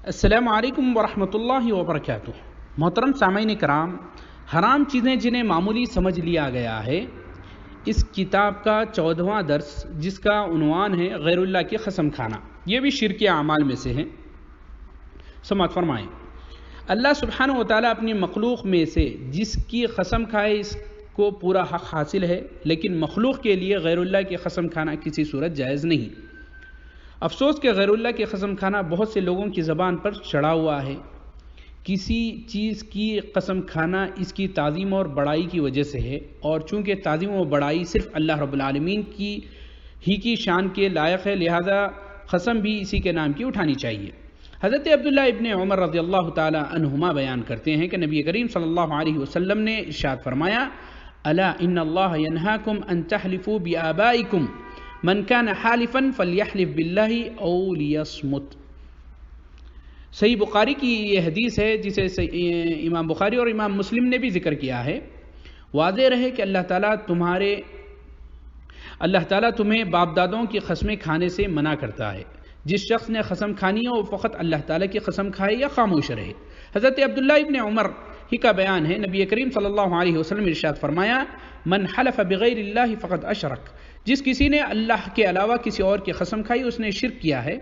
السلام علیکم ورحمۃ اللہ وبرکاتہ۔ محترم سامعین کرام، حرام چیزیں جنہیں معمولی سمجھ لیا گیا ہے، اس کتاب کا 14واں درس جس کا عنوان ہے غیر اللہ کی قسم کھانا، یہ بھی شرک اعمال میں سے ہے۔ سماعت فرمائیں، اللہ سبحانہ و تعالیٰ اپنی مخلوق میں سے جس کی قسم کھائے اس کو پورا حق حاصل ہے، لیکن مخلوق کے لیے غیر اللہ کی قسم کھانا کسی صورت جائز نہیں۔ افسوس کہ غیر اللہ کی قسم کھانا بہت سے لوگوں کی زبان پر چڑھا ہوا ہے۔ کسی چیز کی قسم کھانا اس کی تعظیم اور بڑائی کی وجہ سے ہے، اور چونکہ تعظیم و بڑائی صرف اللہ رب العالمین کی شان کے لائق ہے، لہذا قسم بھی اسی کے نام کی اٹھانی چاہیے۔ حضرت عبداللہ ابن عمر رضی اللہ تعالی عنہما بیان کرتے ہیں کہ نبی کریم صلی اللہ علیہ وسلم نے ارشاد فرمایا، الا ان اللہ ینہاکم ان تحلفوا بآبائکم من کان حالفا فلیحلف باللہ او لیصمت۔ صحیح بخاری کی یہ حدیث ہے جسے امام بخاری اور امام مسلم نے بھی ذکر کیا ہے۔ واضح رہے کہ اللہ تعالیٰ تمہیں باپ دادوں کی قسمیں کھانے سے منع کرتا ہے۔ جس شخص نے قسم کھانی ہے وہ فقط اللہ تعالیٰ کی قسم کھائے یا خاموش رہے۔ حضرت عبداللہ ابن عمر ہی کا بیان ہے، نبی کریم صلی اللہ علیہ وسلم ارشاد فرمایا، من حلف بغیر اللہ فقد اشرک۔ جس کسی نے اللہ کے علاوہ کسی اور کی قسم کھائی اس نے شرک کیا ہے۔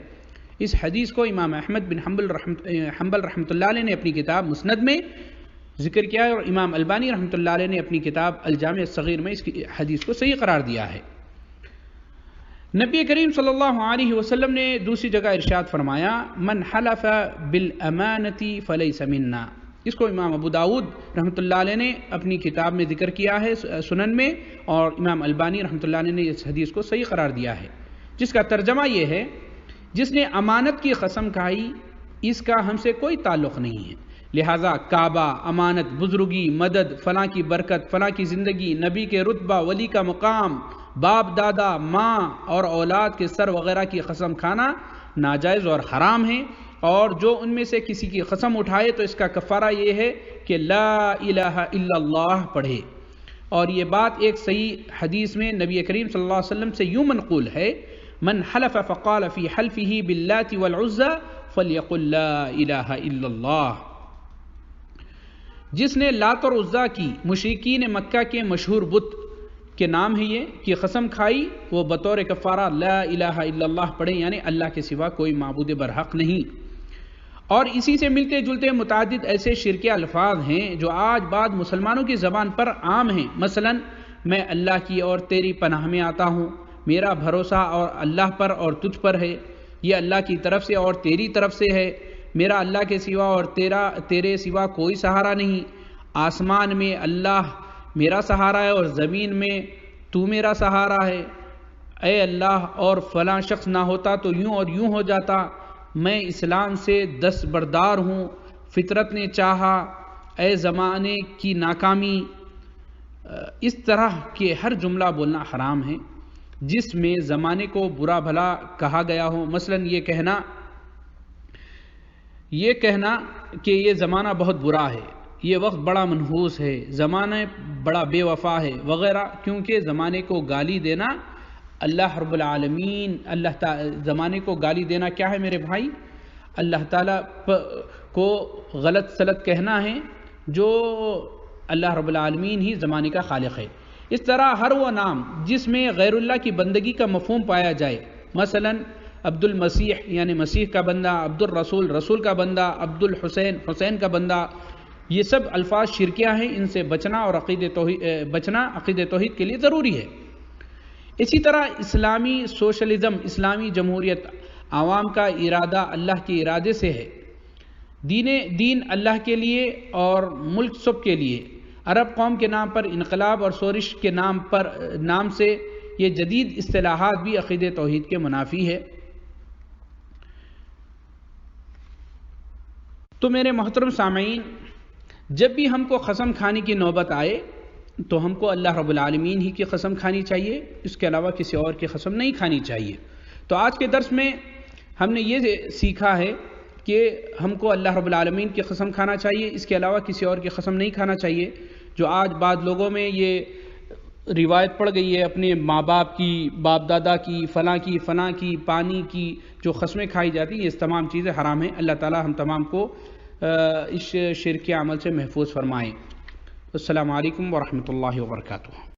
اس حدیث کو امام احمد بن حنبل رحمۃ اللہ علیہ نے اپنی کتاب مسند میں ذکر کیا ہے، اور امام البانی رحمۃ اللہ علیہ نے اپنی کتاب الجامع الصغیر میں اس حدیث کو صحیح قرار دیا ہے۔ نبی کریم صلی اللہ علیہ وسلم نے دوسری جگہ ارشاد فرمایا، من حلف بالامانۃ فلیس منا۔ اس کو امام ابو داود رحمۃ اللہ علیہ نے اپنی کتاب میں ذکر کیا ہے سنن میں، اور امام البانی رحمۃ اللہ علیہ نے اس حدیث کو صحیح قرار دیا ہے، جس کا ترجمہ یہ ہے، جس نے امانت کی قسم کھائی اس کا ہم سے کوئی تعلق نہیں ہے، لہٰذا کعبہ، امانت، بزرگی، مدد، فلاں کی برکت، فلاں کی زندگی، نبی کے رتبہ، ولی کا مقام، باپ دادا، ماں اور اولاد کے سر وغیرہ کی قسم کھانا ناجائز اور حرام ہے، اور جو ان میں سے کسی کی قسم اٹھائے تو اس کا کفارہ یہ ہے کہ لا الہ الا اللہ پڑھے۔ اور یہ بات ایک صحیح حدیث میں نبی کریم صلی اللہ علیہ وسلم سے یوں منقول ہے، من حلف فقال فی حلفہ باللات والعزى فلیقل لا الہ الا اللہ۔ جس نے لات اور عزیٰ کی مشرکین مکہ کے مشہور بت کے نام ہے یہ کی قسم کھائی، وہ بطور کفارہ لا الہ الا اللہ پڑھیں، یعنی اللہ کے سوا کوئی معبود برحق نہیں۔ اور اسی سے ملتے جلتے متعدد ایسے شرکی الفاظ ہیں جو آج بعد مسلمانوں کی زبان پر عام ہیں، مثلا میں اللہ کی اور تیری پناہ میں آتا ہوں، میرا بھروسہ اور اللہ پر اور تجھ پر ہے، یہ اللہ کی طرف سے اور تیری طرف سے ہے، میرا اللہ کے سوا اور تیرے سوا کوئی سہارا نہیں، آسمان میں اللہ میرا سہارا ہے اور زمین میں تو میرا سہارا ہے، اے اللہ اور فلاں شخص نہ ہوتا تو یوں اور یوں ہو جاتا، میں اسلام سے دستبردار ہوں، فطرت نے چاہا، اے زمانے کی ناکامی۔ اس طرح کے ہر جملہ بولنا حرام ہے جس میں زمانے کو برا بھلا کہا گیا ہو، مثلا یہ کہنا کہ یہ زمانہ بہت برا ہے، یہ وقت بڑا منحوس ہے، زمانہ بڑا بے وفا ہے وغیرہ، کیونکہ زمانے کو گالی دینا اللہ رب العالمین زمانے کو گالی دینا کیا ہے میرے بھائی؟ اللہ تعالیٰ کو غلط سلط کہنا ہے، جو اللہ رب العالمین ہی زمانے کا خالق ہے۔ اس طرح ہر وہ نام جس میں غیر اللہ کی بندگی کا مفہوم پایا جائے، مثلا عبد المسیح یعنی مسیح کا بندہ، عبد الرسول رسول کا بندہ، عبد الحسین حسین کا بندہ، یہ سب الفاظ شرکیہ ہیں، ان سے بچنا اور عقیدہ توحید کے لیے ضروری ہے۔ اسی طرح اسلامی سوشلزم، اسلامی جمہوریت، عوام کا ارادہ اللہ کے ارادے سے ہے، دین اللہ کے لیے اور ملک سب کے لیے، عرب قوم کے نام پر انقلاب اور شورش کے نام سے یہ جدید اصطلاحات بھی عقیدہ توحید کے منافی ہے۔ تو میرے محترم سامعین، جب بھی ہم کو قسم کھانے کی نوبت آئے تو ہم کو اللہ رب العالمین ہی کی قسم کھانی چاہیے، اس کے علاوہ کسی اور کی قسم نہیں کھانی چاہیے۔ تو آج کے درس میں ہم نے یہ سیکھا ہے کہ ہم کو اللہ رب العالمین کی قسم کھانا چاہیے، اس کے علاوہ کسی اور کی قسم نہیں کھانا چاہیے۔ جو آج بعض لوگوں میں یہ روایت پڑ گئی ہے اپنے ماں باپ کی، باپ دادا کی، فلاں کی، پانی کی جو قسمیں کھائی جاتی ہیں، یہ تمام چیزیں حرام ہیں۔ اللہ تعالی ہم تمام کو اس شرک کے عمل سے محفوظ فرمائیں۔ السلام علیکم ورحمۃ اللہ وبرکاتہ۔